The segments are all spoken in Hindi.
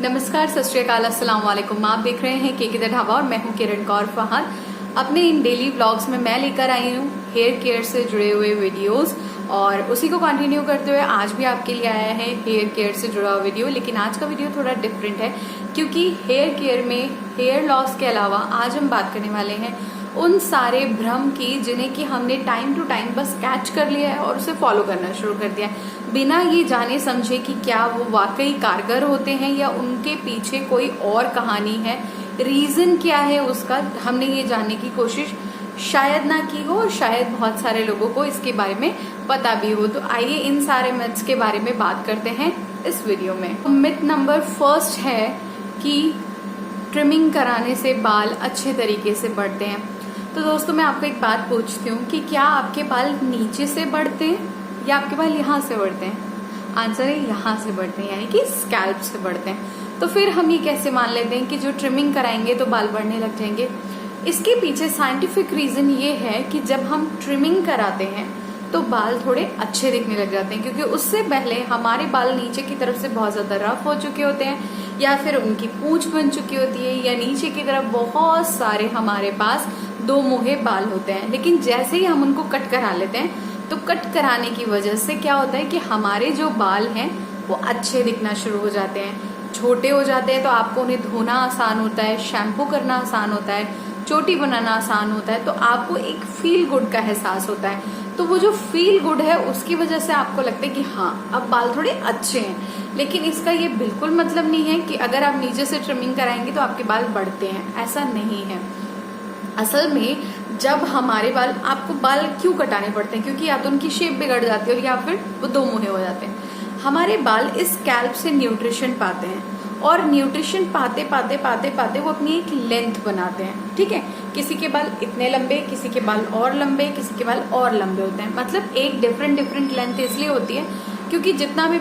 नमस्कार, सत श्री अकाल, अस्सलाम वालेकुम। आप देख रहे हैं के द ढाबा और मैं हूं किरण कौर फहाद। अपने इन डेली व्लॉग्स में मैं लेकर आई हूं हेयर केयर से जुड़े हुए वीडियोस और उसी को कंटिन्यू करते हुए आज भी आपके लिए आया है हेयर केयर से जुड़ा हुआ वीडियो। लेकिन आज का वीडियो थोड़ा डिफरेंट है क्योंकि हेयर केयर में हेयर लॉस के अलावा आज हम बात करने वाले हैं उन सारे भ्रम की जिन्हें कि हमने टाइम टू टाइम बस कैच कर लिया है और उसे फॉलो करना शुरू कर दिया है बिना ये जाने समझे कि क्या वो वाकई कारगर होते हैं या उनके पीछे कोई और कहानी है, रीजन क्या है उसका। हमने ये जानने की कोशिश शायद ना की हो और शायद बहुत सारे लोगों को इसके बारे में पता भी हो। तो आइए इन सारे मिथ्स के बारे में बात करते हैं इस वीडियो में। मिथ नंबर फर्स्ट है कि ट्रिमिंग कराने से बाल अच्छे तरीके से बढ़ते हैं। तो दोस्तों मैं आपको एक बात पूछती हूँ कि क्या आपके बाल नीचे से बढ़ते हैं या आपके बाल यहाँ से बढ़ते हैं? आंसर है यहाँ से बढ़ते हैं, यानी कि स्कैल्प से बढ़ते हैं। तो फिर हम ये कैसे मान लेते हैं कि जो ट्रिमिंग कराएंगे तो बाल बढ़ने लग जाएंगे? इसके पीछे साइंटिफिक रीजन ये है कि जब हम ट्रिमिंग कराते हैं तो बाल थोड़े अच्छे दिखने लग जाते हैं, क्योंकि उससे पहले हमारे बाल नीचे की तरफ से बहुत ज्यादा रफ हो चुके होते हैं या फिर उनकी पूंछ बन चुकी होती है या नीचे की तरफ बहुत सारे हमारे पास दो मुहे बाल होते हैं। लेकिन जैसे ही हम उनको कट करा लेते हैं तो कट कराने की वजह से क्या होता है कि हमारे जो बाल हैं वो अच्छे दिखना शुरू हो जाते हैं, छोटे हो जाते हैं। तो आपको उन्हें धोना आसान होता है, शैम्पू करना आसान होता है, चोटी बनाना आसान होता है। तो आपको एक फील गुड का एहसास होता है। तो वो जो फील गुड है उसकी वजह से आपको लगता है कि हाँ अब बाल थोड़े अच्छे हैं। लेकिन इसका ये बिल्कुल मतलब नहीं है कि अगर आप नीचे से ट्रिमिंग कराएंगे तो आपके बाल बढ़ते हैं, ऐसा नहीं है। असल में जब हमारे बाल, आपको बाल क्यों कटाने पड़ते हैं? क्योंकि या तो उनकी शेप बिगड़ जाती है और या फिर वो दो मुहे हो जाते हैं। हमारे बाल इस स्कैल्प से न्यूट्रिशन पाते हैं और न्यूट्रिशन पाते पाते पाते पाते वो अपनी एक लेंथ बनाते हैं। ठीक है, किसी के बाल इतने लंबे, किसी के बाल और लंबे, किसी के बाल और लंबे होते हैं। मतलब एक डिफरेंट लेंथ इसलिए होती है क्योंकि जितना भी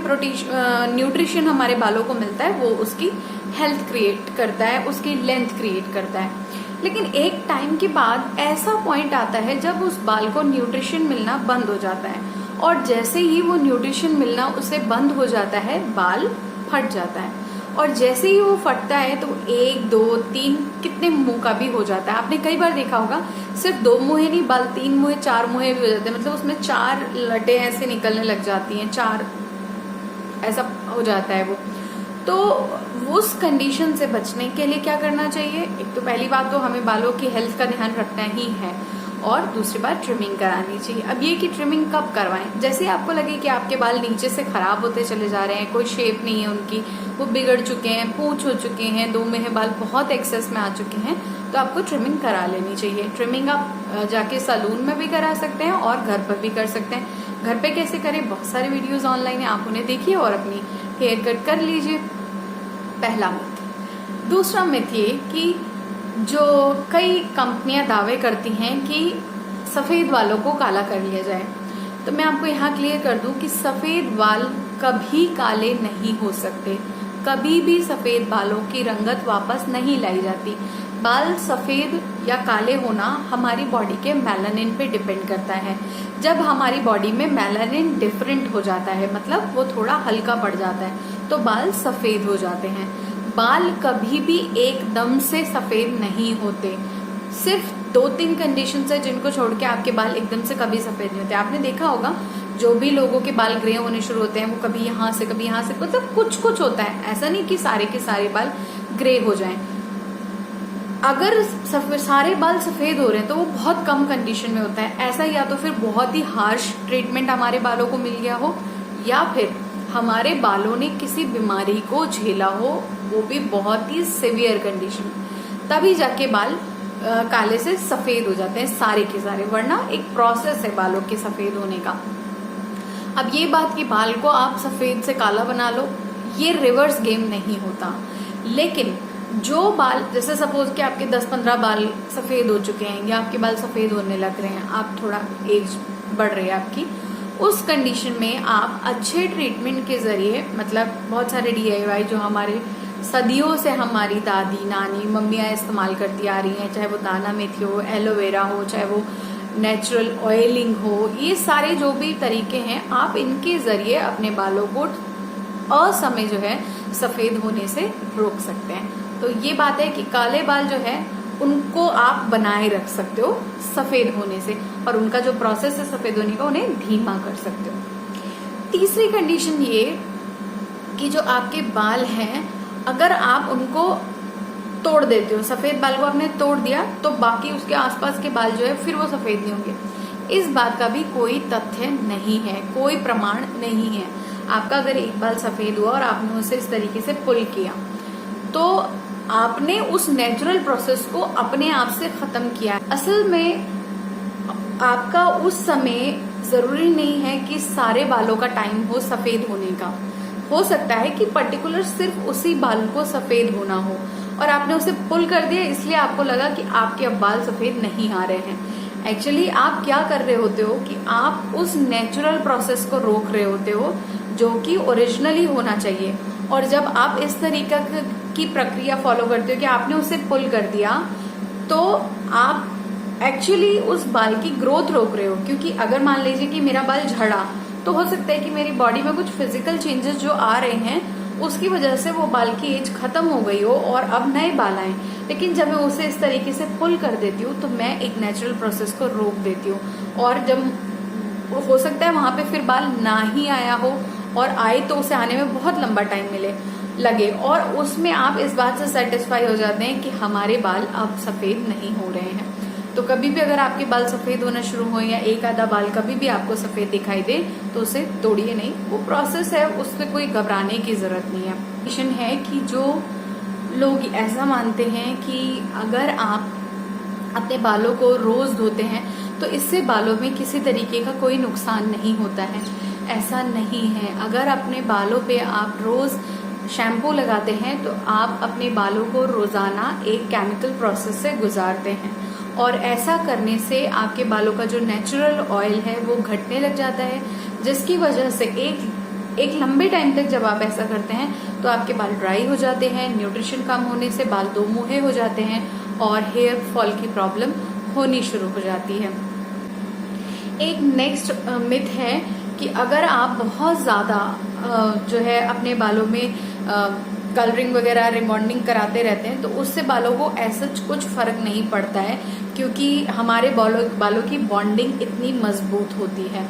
न्यूट्रिशन हमारे बालों को मिलता है वो उसकी हेल्थ क्रिएट करता है, उसकी लेंथ क्रिएट करता है। लेकिन एक टाइम के बाद ऐसा पॉइंट आता है जब उस बाल को न्यूट्रिशन मिलना बंद हो जाता है और जैसे ही वो न्यूट्रिशन मिलना उसे बंद हो जाता है बाल फट जाता है। और जैसे ही वो फटता है तो एक दो तीन कितने मुंह का भी हो जाता है। आपने कई बार देखा होगा सिर्फ दो मुहे नहीं, बाल तीन मुहे चार मुहे भी हो जाते हैं। मतलब उसमें चार लटे ऐसे निकलने लग जाती हैं, चार ऐसा हो जाता है वो। तो उस कंडीशन से बचने के लिए क्या करना चाहिए? एक तो पहली बात तो हमें बालों की हेल्थ का ध्यान रखना ही है और दूसरी बात ट्रिमिंग करानी चाहिए। अब ये कि ट्रिमिंग कब करवाएं? जैसे ही आपको लगे कि आपके बाल नीचे से खराब होते चले जा रहे हैं, कोई शेप नहीं है उनकी, वो बिगड़ चुके हैं, पूंछ हो चुके हैं, दो मुहे बाल बहुत एक्सेस में आ चुके हैं, तो आपको ट्रिमिंग करा लेनी चाहिए। ट्रिमिंग आप जाके सैलून में भी करा सकते हैं और घर पर भी कर सकते हैं। घर पे कैसे करें? बहुत सारे वीडियोज ऑनलाइन है, आप उन्हें देखिए और अपनी हेयर कट कर लीजिए। पहला मिथ। दूसरा मिथ ये कि जो कई कंपनियां दावे करती हैं कि सफेद बालों को काला कर लिया जाए। तो मैं आपको यहाँ क्लियर कर दूं कि सफेद बाल कभी काले नहीं हो सकते, कभी भी सफेद बालों की रंगत वापस नहीं लाई जाती। बाल सफेद या काले होना हमारी बॉडी के मेलानिन पे डिपेंड करता है। जब हमारी बॉडी में मेलानिन डिफरेंट हो जाता है, मतलब वो थोड़ा हल्का पड़ जाता है, तो बाल सफेद हो जाते हैं। बाल कभी भी एकदम से सफेद नहीं होते। सिर्फ दो तीन कंडीशन है जिनको छोड़ के आपके बाल एकदम से कभी सफेद नहीं होते। आपने देखा होगा जो भी लोगों के बाल ग्रे होने शुरू होते हैं वो कभी यहाँ से कभी यहाँ से, मतलब कुछ कुछ होता है, ऐसा नहीं कि सारे के सारे बाल ग्रे हो जाएं। अगर सारे बाल सफेद हो रहे हैं तो वो बहुत कम कंडीशन में होता है। ऐसा या तो फिर बहुत ही हार्श ट्रीटमेंट हमारे बालों को मिल गया हो या फिर हमारे बालों ने किसी बीमारी को झेला हो, वो भी बहुत ही सिवियर कंडीशन, तभी जाके बाल काले से सफेद हो जाते हैं सारे के सारे। वरना एक प्रोसेस है बालों के सफेद होने का। अब ये बात कि बाल को आप सफेद से काला बना लो, ये रिवर्स गेम नहीं होता। लेकिन जो बाल, जैसे सपोज कि आपके 10-15 बाल सफेद हो चुके हैं या आपके बाल सफेद होने लग रहे हैं, आप थोड़ा एज बढ़ रही है आपकी, उस कंडीशन में आप अच्छे ट्रीटमेंट के जरिए, मतलब बहुत सारे DIY जो हमारे सदियों से हमारी दादी नानी मम्मियाँ इस्तेमाल करती आ रही हैं, चाहे वो दाना मेथी हो, एलोवेरा हो, चाहे वो नेचुरल ऑयलिंग हो, ये सारे जो भी तरीके हैं आप इनके जरिए अपने बालों को असमय जो है सफेद होने से रोक सकते हैं। तो ये बात है कि काले बाल जो है उनको आप बनाए रख सकते हो सफेद होने से, और उनका जो प्रोसेस है सफेद होने का उन्हें धीमा कर सकते हो। तीसरी कंडीशन ये कि जो आपके बाल हैं अगर आप उनको तोड़ देते हो, सफेद बाल को आपने तोड़ दिया तो बाकी उसके आसपास के बाल जो है फिर वो सफेद नहीं होंगे। इस बात का भी कोई तथ्य नहीं है, कोई प्रमाण नहीं है। आपका अगर एक बाल सफेद हुआ और आपने उसे इस तरीके से पुल किया तो आपने उस नेचुरल प्रोसेस को अपने आप से खत्म किया। असल में आपका उस समय जरूरी नहीं है कि सारे बालों का टाइम हो सफेद होने का। हो सकता है कि पर्टिकुलर सिर्फ उसी बाल को सफेद होना हो और आपने उसे पुल कर दिया, इसलिए आपको लगा कि आपके अब बाल सफेद नहीं आ रहे हैं। एक्चुअली आप क्या कर रहे होते हो कि आप उस नेचुरल प्रोसेस को रोक रहे होते हो जो कि ओरिजिनली होना चाहिए। और जब आप इस तरीका की प्रक्रिया फॉलो करते हो कि आपने उसे पुल कर दिया तो आप एक्चुअली उस बाल की ग्रोथ रोक रहे हो। क्योंकि अगर मान लीजिए कि मेरा बाल झड़ा तो हो सकता है कि मेरी बॉडी में कुछ फिजिकल चेंजेस जो आ रहे हैं उसकी वजह से वो बाल की एज खत्म हो गई हो और अब नए बाल आए। लेकिन जब मैं उसे इस तरीके से पुल कर देती हूँ तो मैं एक नेचुरल प्रोसेस को रोक देती हूँ, और जब हो सकता है वहां पे फिर बाल ना ही आया हो और आए तो उसे आने में बहुत लंबा टाइम लगे, और उसमें आप इस बात से सेटिस्फाई हो जाते हैं कि हमारे बाल अब सफेद नहीं हो रहे हैं। तो कभी भी अगर आपके बाल सफेद होना शुरू हो या एक आधा बाल कभी भी आपको सफेद दिखाई दे तो उसे तोड़िए नहीं, वो प्रोसेस है, उससे कोई घबराने की जरूरत नहीं है। क्वेश्चन है कि जो लोग ऐसा मानते हैं कि अगर आप अपने बालों को रोज धोते हैं तो इससे बालों में किसी तरीके का कोई नुकसान नहीं होता है, ऐसा नहीं है। अगर अपने बालों पे आप रोज शैम्पू लगाते हैं तो आप अपने बालों को रोजाना एक केमिकल प्रोसेस से गुजारते हैं, और ऐसा करने से आपके बालों का जो नेचुरल ऑयल है वो घटने लग जाता है, जिसकी वजह से एक लंबे टाइम तक जब आप ऐसा करते हैं तो आपके बाल ड्राई हो जाते हैं, न्यूट्रिशन कम होने से बाल दो मुहे हो जाते हैं और हेयर फॉल की प्रॉब्लम होनी शुरू हो जाती है। एक नेक्स्ट मिथ है कि अगर आप बहुत ज्यादा जो है अपने बालों में कलरिंग वगैरह रिबॉन्डिंग कराते रहते हैं तो उससे बालों को ऐसा कुछ फर्क नहीं पड़ता है, क्योंकि हमारे बालों की बॉन्डिंग इतनी मजबूत होती है।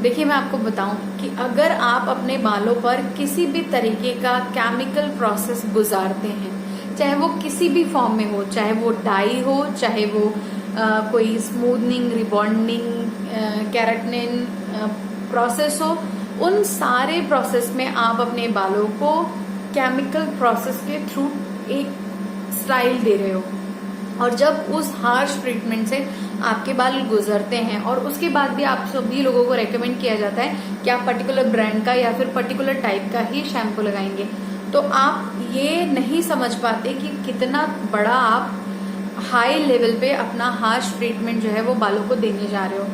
देखिए मैं आपको बताऊं कि अगर आप अपने बालों पर किसी भी तरीके का केमिकल प्रोसेस गुजारते हैं, चाहे वो किसी भी फॉर्म में हो, चाहे वो डाई हो, चाहे वो कोई स्मूथनिंग, रिबॉन्डिंग, केराटिन प्रोसेस हो, उन सारे प्रोसेस में आप अपने बालों को केमिकल प्रोसेस के थ्रू एक स्टाइल दे रहे हो, और जब उस हार्श ट्रीटमेंट से आपके बाल गुजरते हैं और उसके बाद भी आप सभी लोगों को रेकमेंड किया जाता है कि आप पर्टिकुलर ब्रांड का या फिर पर्टिकुलर टाइप का ही शैम्पू लगाएंगे, तो आप ये नहीं समझ पाते कि कितना बड़ा आप हाई लेवल पे अपना हार्श ट्रीटमेंट जो है वो बालों को देने जा रहे हो।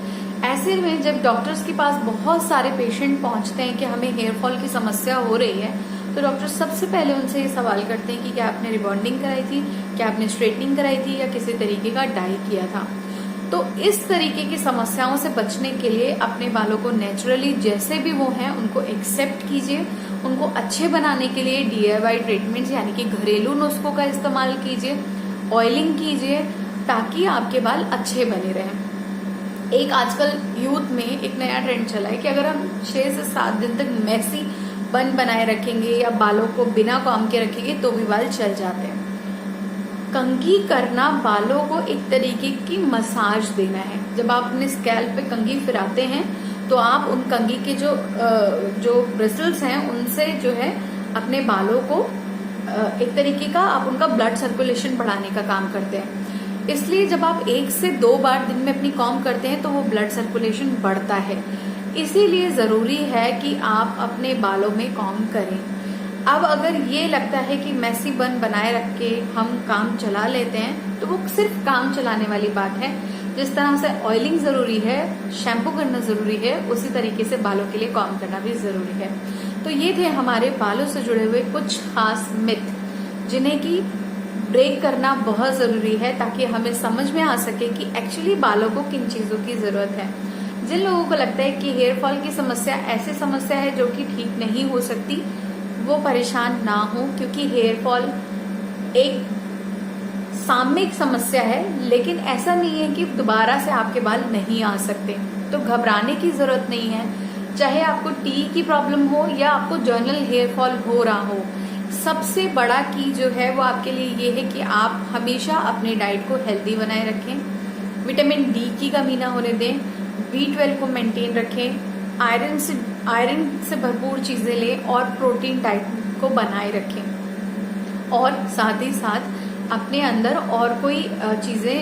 ऐसे में जब डॉक्टर्स के पास बहुत सारे पेशेंट पहुंचते हैं कि हमें हेयर फॉल की समस्या हो रही है, तो डॉक्टर सबसे पहले उनसे ये सवाल करते हैं कि क्या आपने रिबॉन्डिंग कराई थी, क्या आपने स्ट्रेटनिंग कराई थी, या किसी तरीके का डाई किया था। तो इस तरीके की समस्याओं से बचने के लिए अपने बालों को नेचुरली जैसे भी वो हैं उनको एक्सेप्ट कीजिए। उनको अच्छे बनाने के लिए DIY ट्रीटमेंट्स यानी कि घरेलू नुस्खों का इस्तेमाल कीजिए, ऑयलिंग कीजिए, ताकि आपके बाल अच्छे बने रहें। एक आजकल यूथ में एक नया ट्रेंड चला है कि अगर हम 6 से 7 दिन तक मैसी बन बनाए रखेंगे या बालों को बिना कॉम के रखेंगे तो भी बाल चल जाते हैं। कंघी करना बालों को एक तरीके की मसाज देना है। जब आप अपने स्कैल्प पे कंघी फिराते हैं तो आप उन कंघी के जो ब्रिसल्स हैं उनसे जो है अपने बालों को एक तरीके का आप उनका ब्लड सर्कुलेशन बढ़ाने का काम करते हैं। इसलिए जब आप 1 से 2 बार दिन में अपनी कॉम करते हैं तो वो ब्लड सर्कुलेशन बढ़ता है। इसीलिए जरूरी है कि आप अपने बालों में कॉम करें। अब अगर ये लगता है कि मैसी बन बनाए रख के हम काम चला लेते हैं तो वो सिर्फ काम चलाने वाली बात है। जिस तरह से ऑयलिंग जरूरी है, शैम्पू करना जरूरी है, उसी तरीके से बालों के लिए कॉम करना भी जरूरी है। तो ये थे हमारे बालों से जुड़े हुए कुछ खास मिथ जिन्हें की ब्रेक करना बहुत जरूरी है ताकि हमें समझ में आ सके कि एक्चुअली बालों को किन चीजों की जरूरत है। जिन लोगों को लगता है कि हेयर फॉल की समस्या ऐसी समस्या है जो कि ठीक नहीं हो सकती, वो परेशान ना हो, क्योंकि हेयर फॉल एक सामयिक समस्या है, लेकिन ऐसा नहीं है कि दोबारा से आपके बाल नहीं आ सकते। तो घबराने की जरूरत नहीं है, चाहे आपको टी की प्रॉब्लम हो या आपको जर्नल हेयर फॉल हो रहा हो। सबसे बड़ा की जो है वो आपके लिए ये है कि आप हमेशा अपने डाइट को हेल्दी बनाए रखें, विटामिन डी की कमी ना होने दें, B12 को मेंटेन रखें, आयरन से भरपूर चीजें लें और प्रोटीन डाइट को बनाए रखें। और साथ ही साथ अपने अंदर और कोई चीजें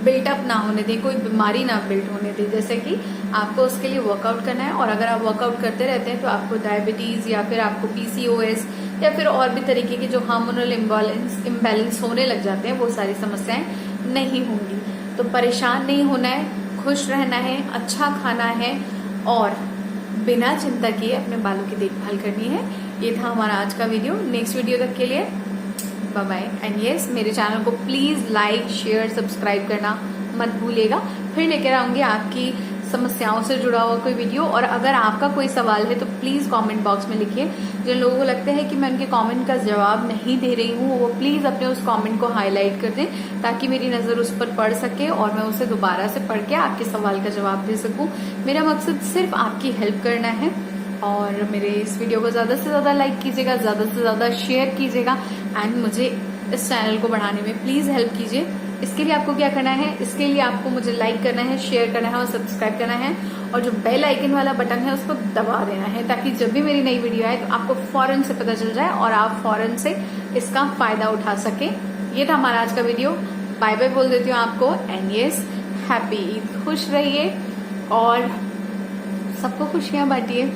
बिल्टअप ना होने दें, कोई बीमारी ना बिल्ड होने दें। जैसे कि आपको उसके लिए वर्कआउट करना है, और अगर आप वर्कआउट करते रहते हैं तो आपको डायबिटीज या फिर आपको PCOS या फिर और भी तरीके के जो हार्मोनल इम्बैलेंस होने लग जाते हैं, वो सारी समस्याएं नहीं होंगी। तो परेशान नहीं होना है, खुश रहना है, अच्छा खाना है और बिना चिंता किए अपने बालों की देखभाल करनी है। ये था हमारा आज का वीडियो। नेक्स्ट वीडियो तक के लिए बाय बाय। एंड यस, मेरे चैनल को प्लीज लाइक, शेयर, सब्सक्राइब करना मत भूलिएगा। फिर लेकर आऊंगी आपकी समस्याओं से जुड़ा हुआ कोई वीडियो। और अगर आपका कोई सवाल है तो प्लीज कमेंट बॉक्स में लिखिए। जिन लोगों को लगता है कि मैं उनके कमेंट का जवाब नहीं दे रही हूँ, वो प्लीज अपने उस कमेंट को हाईलाइट कर दें, ताकि मेरी नजर उस पर पड़ सके और मैं उसे दोबारा से पढ़ के आपके सवाल का जवाब दे सकूं। मेरा मकसद सिर्फ आपकी हेल्प करना है। और मेरे इस वीडियो को ज्यादा से ज्यादा लाइक कीजिएगा, ज्यादा से ज्यादा शेयर कीजिएगा एंड मुझे इस चैनल को बढ़ाने में प्लीज हेल्प कीजिए। इसके लिए आपको क्या करना है, इसके लिए आपको मुझे लाइक करना है, शेयर करना है और सब्सक्राइब करना है, और जो बेल आइकन वाला बटन है उसको दबा देना है, ताकि जब भी मेरी नई वीडियो आए तो आपको फौरन से पता चल जाए और आप फौरन से इसका फायदा उठा सके। ये था हमारा आज का वीडियो। बाय बाय बोल देती हूँ आपको। एंड यस, हैप्पी ईद, खुश रहिए और सबको खुशियां बांटिए।